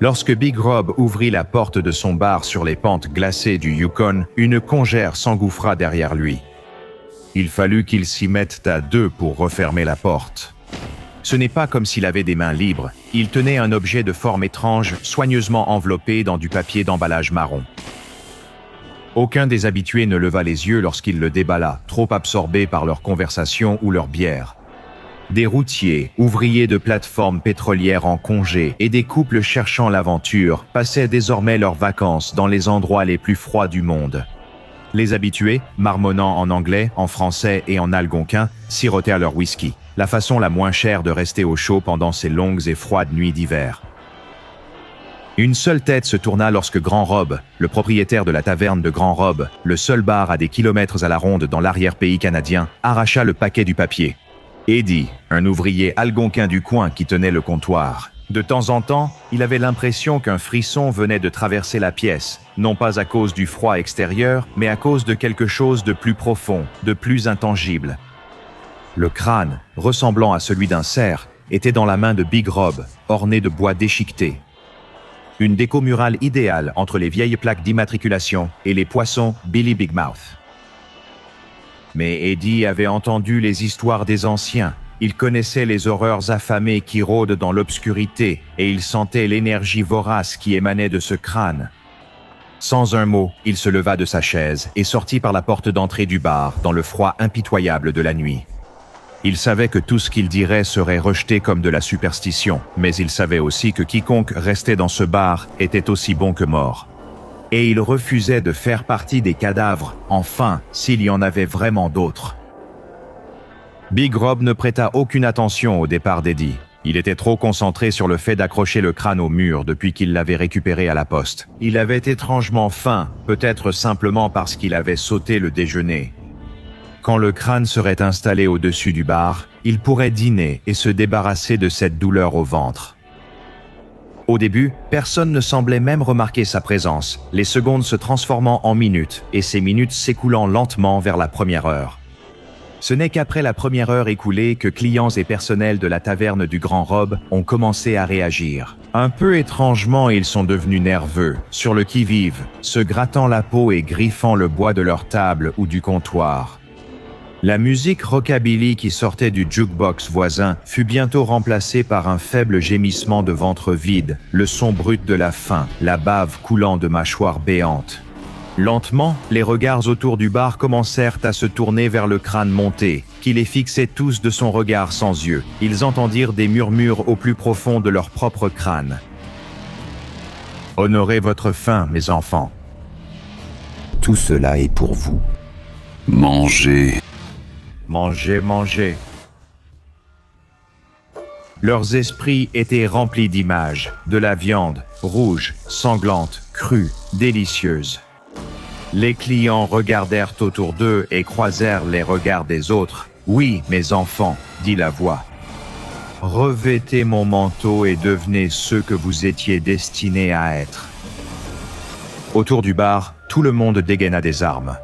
Lorsque Big Rob ouvrit la porte de son bar sur les pentes glacées du Yukon, une congère s'engouffra derrière lui. Il fallut qu'il s'y mette à deux pour refermer la porte. Ce n'est pas comme s'il avait des mains libres, il tenait un objet de forme étrange, soigneusement enveloppé dans du papier d'emballage marron. Aucun des habitués ne leva les yeux lorsqu'il le déballa, trop absorbés par leur conversation ou leur bière. Des routiers, ouvriers de plateformes pétrolières en congé et des couples cherchant l'aventure passaient désormais leurs vacances dans les endroits les plus froids du monde. Les habitués, marmonnant en anglais, en français et en algonquin, sirotèrent leur whisky, la façon la moins chère de rester au chaud pendant ces longues et froides nuits d'hiver. Une seule tête se tourna lorsque Grand Rob, le propriétaire de la taverne de Grand Rob, le seul bar à des kilomètres à la ronde dans l'arrière-pays canadien, arracha le paquet du papier. Eddie, un ouvrier algonquin du coin qui tenait le comptoir. De temps en temps, il avait l'impression qu'un frisson venait de traverser la pièce, non pas à cause du froid extérieur, mais à cause de quelque chose de plus profond, de plus intangible. Le crâne, ressemblant à celui d'un cerf, était dans la main de Big Rob, orné de bois déchiqueté. Une déco murale idéale entre les vieilles plaques d'immatriculation et les poissons Billy Big Mouth. Mais Eddie avait entendu les histoires des anciens. Il connaissait les horreurs affamées qui rôdent dans l'obscurité et il sentait l'énergie vorace qui émanait de ce crâne. Sans un mot, il se leva de sa chaise et sortit par la porte d'entrée du bar dans le froid impitoyable de la nuit. Il savait que tout ce qu'il dirait serait rejeté comme de la superstition, mais il savait aussi que quiconque restait dans ce bar était aussi bon que mort. Et il refusait de faire partie des cadavres, enfin, s'il y en avait vraiment d'autres. Big Rob ne prêta aucune attention au départ d'Eddie. Il était trop concentré sur le fait d'accrocher le crâne au mur depuis qu'il l'avait récupéré à la poste. Il avait étrangement faim, peut-être simplement parce qu'il avait sauté le déjeuner. Quand le crâne serait installé au-dessus du bar, il pourrait dîner et se débarrasser de cette douleur au ventre. Au début, personne ne semblait même remarquer sa présence, les secondes se transformant en minutes et ces minutes s'écoulant lentement vers la première heure. Ce n'est qu'après la première heure écoulée que clients et personnels de la taverne du Grand Rob ont commencé à réagir. Un peu étrangement, ils sont devenus nerveux, sur le qui-vive, se grattant la peau et griffant le bois de leur table ou du comptoir. La musique rockabilly qui sortait du jukebox voisin fut bientôt remplacée par un faible gémissement de ventre vide, le son brut de la faim, la bave coulant de mâchoires béantes. Lentement, les regards autour du bar commencèrent à se tourner vers le crâne monté, qui les fixait tous de son regard sans yeux. Ils entendirent des murmures au plus profond de leur propre crâne. « Honorez votre faim, mes enfants. » « Tout cela est pour vous. »« Mangez. » Mangez, mangez. Leurs esprits étaient remplis d'images, de la viande, rouge, sanglante, crue, délicieuse. Les clients regardèrent autour d'eux et croisèrent les regards des autres. « Oui, mes enfants, » dit la voix. « Revêtez mon manteau et devenez ceux que vous étiez destinés à être. » Autour du bar, tout le monde dégaina des armes.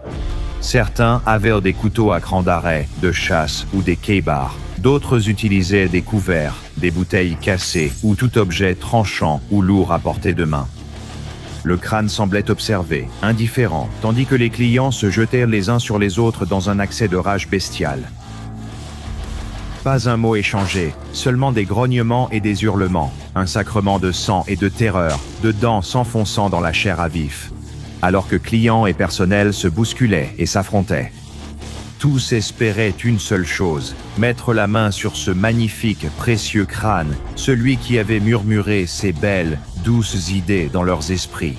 Certains avaient des couteaux à cran d'arrêt, de chasse ou des keibars. D'autres utilisaient des couverts, des bouteilles cassées ou tout objet tranchant ou lourd à portée de main. Le crâne semblait observer, indifférent, tandis que les clients se jetèrent les uns sur les autres dans un accès de rage bestiale. Pas un mot échangé, seulement des grognements et des hurlements, un sacrement de sang et de terreur, de dents s'enfonçant dans la chair à vif. Alors que clients et personnel se bousculaient et s'affrontaient. Tous espéraient une seule chose, mettre la main sur ce magnifique, précieux crâne, celui qui avait murmuré ces belles, douces idées dans leurs esprits.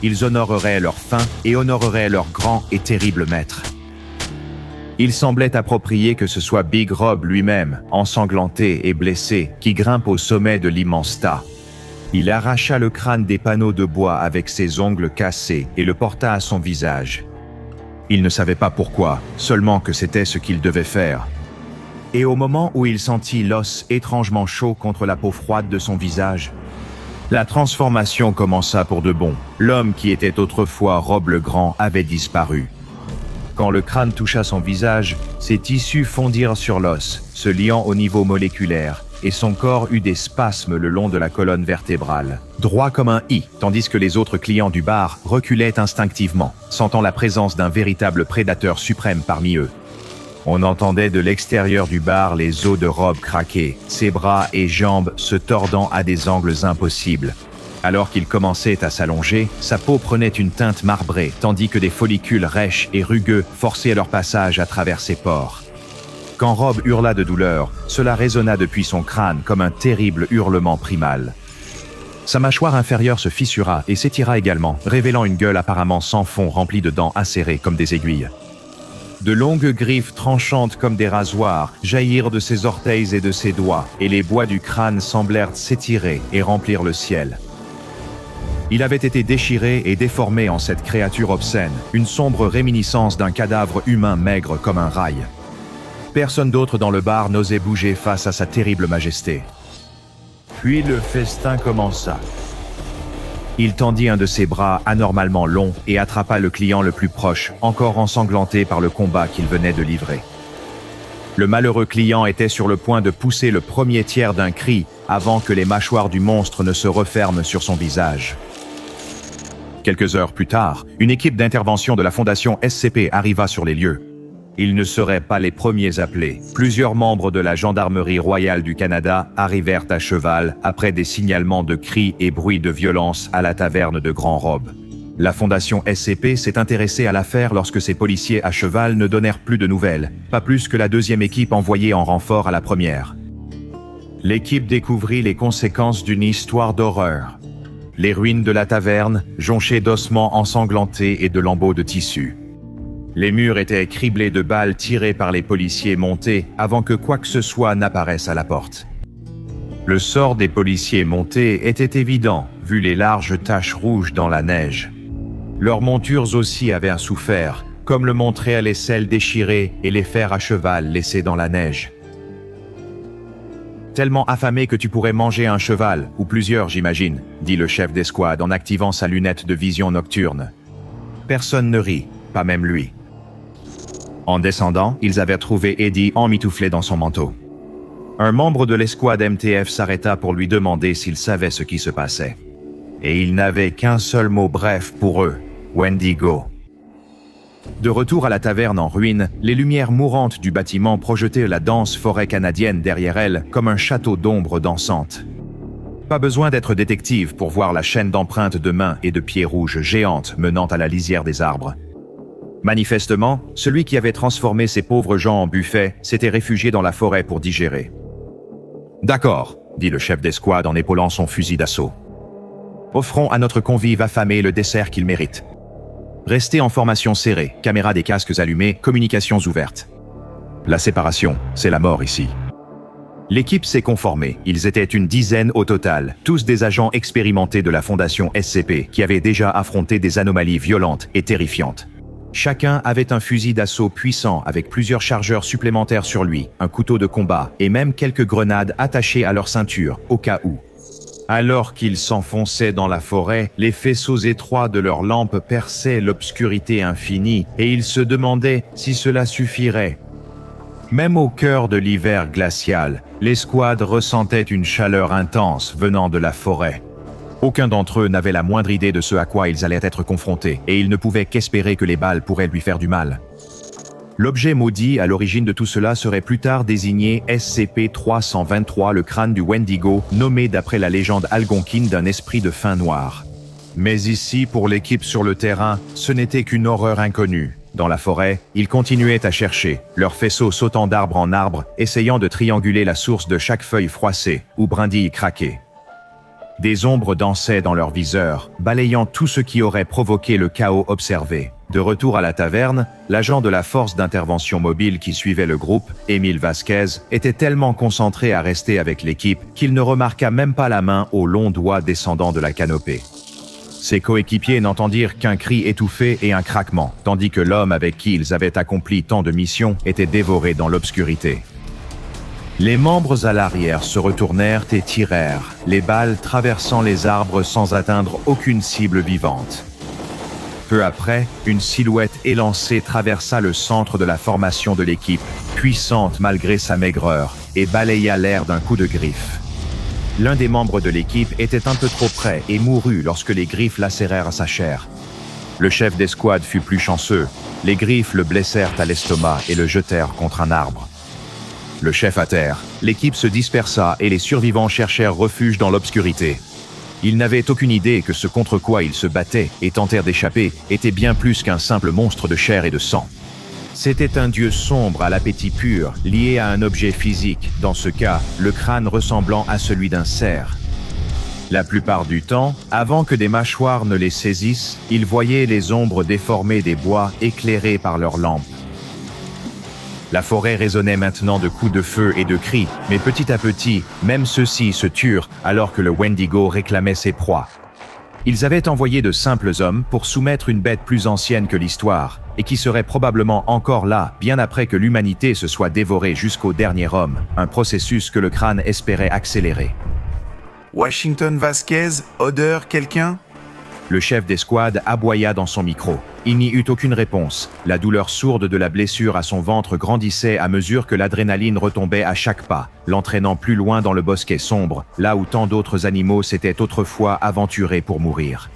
Ils honoreraient leur faim et honoreraient leur grand et terrible maître. Il semblait approprié que ce soit Big Rob lui-même, ensanglanté et blessé, qui grimpe au sommet de l'immense tas. Il arracha le crâne des panneaux de bois avec ses ongles cassés et le porta à son visage. Il ne savait pas pourquoi, seulement que c'était ce qu'il devait faire. Et au moment où il sentit l'os étrangement chaud contre la peau froide de son visage, la transformation commença pour de bon. L'homme qui était autrefois Rob le Grand avait disparu. Quand le crâne toucha son visage, ses tissus fondirent sur l'os, se liant au niveau moléculaire, et son corps eut des spasmes le long de la colonne vertébrale, droit comme un I, tandis que les autres clients du bar reculaient instinctivement, sentant la présence d'un véritable prédateur suprême parmi eux. On entendait de l'extérieur du bar les os de Rob craquer, ses bras et jambes se tordant à des angles impossibles. Alors qu'il commençait à s'allonger, sa peau prenait une teinte marbrée, tandis que des follicules rêches et rugueux forçaient leur passage à travers ses pores. Quand Rob hurla de douleur, cela résonna depuis son crâne comme un terrible hurlement primal. Sa mâchoire inférieure se fissura et s'étira également, révélant une gueule apparemment sans fond remplie de dents acérées comme des aiguilles. De longues griffes tranchantes comme des rasoirs jaillirent de ses orteils et de ses doigts, et les bois du crâne semblèrent s'étirer et remplir le ciel. Il avait été déchiré et déformé en cette créature obscène, une sombre réminiscence d'un cadavre humain maigre comme un rail. Personne d'autre dans le bar n'osait bouger face à sa terrible majesté. Puis le festin commença. Il tendit un de ses bras anormalement long et attrapa le client le plus proche, encore ensanglanté par le combat qu'il venait de livrer. Le malheureux client était sur le point de pousser le premier tiers d'un cri avant que les mâchoires du monstre ne se referment sur son visage. Quelques heures plus tard, une équipe d'intervention de la Fondation SCP arriva sur les lieux. Ils ne seraient pas les premiers appelés. Plusieurs membres de la Gendarmerie royale du Canada arrivèrent à cheval après des signalements de cris et bruits de violence à la taverne de Grand Rob. La Fondation SCP s'est intéressée à l'affaire lorsque ses policiers à cheval ne donnèrent plus de nouvelles, pas plus que la deuxième équipe envoyée en renfort à la première. L'équipe découvrit les conséquences d'une histoire d'horreur. Les ruines de la taverne, jonchées d'ossements ensanglantés et de lambeaux de tissu. Les murs étaient criblés de balles tirées par les policiers montés avant que quoi que ce soit n'apparaisse à la porte. Le sort des policiers montés était évident, vu les larges taches rouges dans la neige. Leurs montures aussi avaient souffert, comme le montraient les selles déchirées et les fers à cheval laissés dans la neige. Tellement affamé que tu pourrais manger un cheval, ou plusieurs j'imagine, dit le chef d'escouade en activant sa lunette de vision nocturne. Personne ne rit, pas même lui. En descendant, ils avaient trouvé Eddie emmitouflé dans son manteau. Un membre de l'escouade MTF s'arrêta pour lui demander s'il savait ce qui se passait. Et il n'avait qu'un seul mot bref pour eux, Wendigo. De retour à la taverne en ruine, les lumières mourantes du bâtiment projetaient la dense forêt canadienne derrière elle comme un château d'ombre dansante. Pas besoin d'être détective pour voir la chaîne d'empreintes de mains et de pieds rouges géantes menant à la lisière des arbres. Manifestement, celui qui avait transformé ces pauvres gens en buffet s'était réfugié dans la forêt pour digérer. « D'accord, » dit le chef d'escouade en épaulant son fusil d'assaut. « Offrons à notre convive affamé le dessert qu'il mérite. Restez en formation serrée, caméra des casques allumés, communications ouvertes. La séparation, c'est la mort ici. » L'équipe s'est conformée. Ils étaient une dizaine au total, tous des agents expérimentés de la Fondation SCP qui avaient déjà affronté des anomalies violentes et terrifiantes. Chacun avait un fusil d'assaut puissant avec plusieurs chargeurs supplémentaires sur lui, un couteau de combat et même quelques grenades attachées à leur ceinture, au cas où. Alors qu'ils s'enfonçaient dans la forêt, les faisceaux étroits de leurs lampes perçaient l'obscurité infinie et ils se demandaient si cela suffirait. Même au cœur de l'hiver glacial, l'escouade ressentait une chaleur intense venant de la forêt. Aucun d'entre eux n'avait la moindre idée de ce à quoi ils allaient être confrontés, et ils ne pouvaient qu'espérer que les balles pourraient lui faire du mal. L'objet maudit à l'origine de tout cela serait plus tard désigné SCP-323, le crâne du Wendigo, nommé d'après la légende algonquine d'un esprit de fin noir. Mais ici, pour l'équipe sur le terrain, ce n'était qu'une horreur inconnue. Dans la forêt, ils continuaient à chercher, leurs faisceaux sautant d'arbre en arbre, essayant de trianguler la source de chaque feuille froissée ou brindille craquée. Des ombres dansaient dans leurs viseurs, balayant tout ce qui aurait provoqué le chaos observé. De retour à la taverne, l'agent de la force d'intervention mobile qui suivait le groupe, Émile Vasquez, était tellement concentré à rester avec l'équipe qu'il ne remarqua même pas la main aux longs doigts descendant de la canopée. Ses coéquipiers n'entendirent qu'un cri étouffé et un craquement, tandis que l'homme avec qui ils avaient accompli tant de missions était dévoré dans l'obscurité. Les membres à l'arrière se retournèrent et tirèrent, les balles traversant les arbres sans atteindre aucune cible vivante. Peu après, une silhouette élancée traversa le centre de la formation de l'équipe, puissante malgré sa maigreur, et balaya l'air d'un coup de griffe. L'un des membres de l'équipe était un peu trop près et mourut lorsque les griffes lacérèrent sa chair. Le chef d'escouade fut plus chanceux. Les griffes le blessèrent à l'estomac et le jetèrent contre un arbre. Le chef à terre, l'équipe se dispersa et les survivants cherchèrent refuge dans l'obscurité. Ils n'avaient aucune idée que ce contre quoi ils se battaient et tentèrent d'échapper était bien plus qu'un simple monstre de chair et de sang. C'était un dieu sombre à l'appétit pur, lié à un objet physique, dans ce cas, le crâne ressemblant à celui d'un cerf. La plupart du temps, avant que des mâchoires ne les saisissent, ils voyaient les ombres déformées des bois éclairées par leurs lampes. La forêt résonnait maintenant de coups de feu et de cris, mais petit à petit, même ceux-ci se turent alors que le Wendigo réclamait ses proies. Ils avaient envoyé de simples hommes pour soumettre une bête plus ancienne que l'histoire, et qui serait probablement encore là bien après que l'humanité se soit dévorée jusqu'au dernier homme, un processus que le crâne espérait accélérer. Washington Vasquez, odeur, quelqu'un? Le chef d'escouade aboya dans son micro. Il n'y eut aucune réponse. La douleur sourde de la blessure à son ventre grandissait à mesure que l'adrénaline retombait à chaque pas, l'entraînant plus loin dans le bosquet sombre, là où tant d'autres animaux s'étaient autrefois aventurés pour mourir.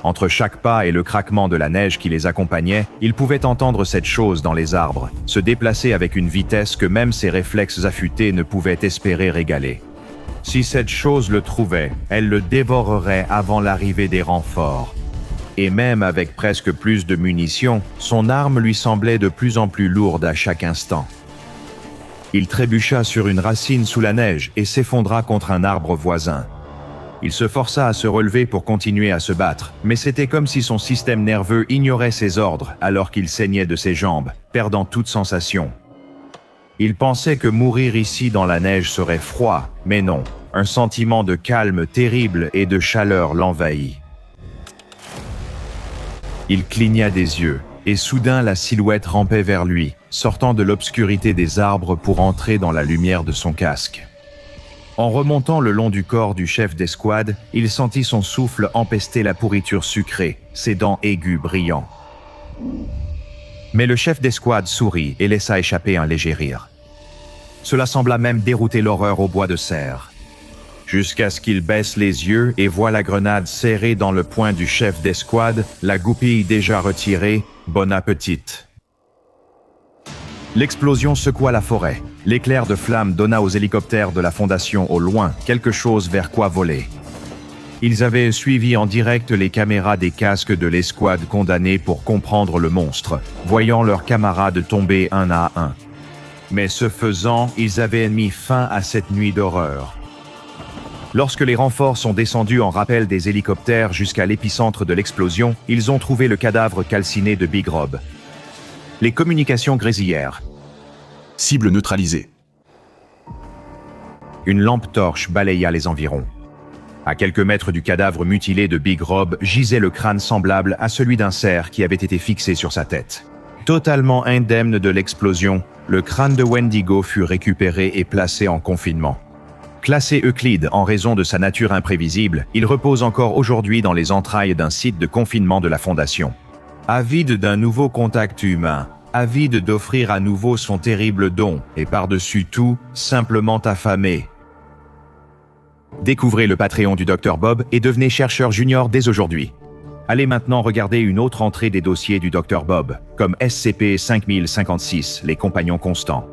Entre chaque pas et le craquement de la neige qui les accompagnait, il pouvait entendre cette chose dans les arbres, se déplacer avec une vitesse que même ses réflexes affûtés ne pouvaient espérer égaler. Si cette chose le trouvait, elle le dévorerait avant l'arrivée des renforts. Et même avec presque plus de munitions, son arme lui semblait de plus en plus lourde à chaque instant. Il trébucha sur une racine sous la neige et s'effondra contre un arbre voisin. Il se força à se relever pour continuer à se battre, mais c'était comme si son système nerveux ignorait ses ordres alors qu'il saignait de ses jambes, perdant toute sensation. Il pensait que mourir ici dans la neige serait froid, mais non. Un sentiment de calme terrible et de chaleur l'envahit. Il cligna des yeux, et soudain la silhouette rampait vers lui, sortant de l'obscurité des arbres pour entrer dans la lumière de son casque. En remontant le long du corps du chef d'escouade, il sentit son souffle empester la pourriture sucrée, ses dents aiguës brillant. Mais le chef d'escouade sourit et laissa échapper un léger rire. Cela sembla même dérouter l'horreur au bois de serre. Jusqu'à ce qu'il baisse les yeux et voit la grenade serrée dans le poing du chef d'escouade, la goupille déjà retirée, bon appétit. L'explosion secoua la forêt. L'éclair de flamme donna aux hélicoptères de la Fondation au loin quelque chose vers quoi voler. Ils avaient suivi en direct les caméras des casques de l'escouade condamnés pour comprendre le monstre, voyant leurs camarades tomber un à un. Mais ce faisant, ils avaient mis fin à cette nuit d'horreur. Lorsque les renforts sont descendus en rappel des hélicoptères jusqu'à l'épicentre de l'explosion, ils ont trouvé le cadavre calciné de Big Rob. Les communications grésillèrent. Cible neutralisée. Une lampe torche balaya les environs. À quelques mètres du cadavre mutilé de Big Rob gisait le crâne semblable à celui d'un cerf qui avait été fixé sur sa tête. Totalement indemne de l'explosion, le crâne de Wendigo fut récupéré et placé en confinement. Classé Euclide en raison de sa nature imprévisible, il repose encore aujourd'hui dans les entrailles d'un site de confinement de la Fondation. Avide d'un nouveau contact humain, avide d'offrir à nouveau son terrible don, et par-dessus tout, simplement affamé. Découvrez le Patreon du Dr Bob et devenez chercheur junior dès aujourd'hui. Allez maintenant regarder une autre entrée des dossiers du Dr Bob, comme SCP-5056, les compagnons constants.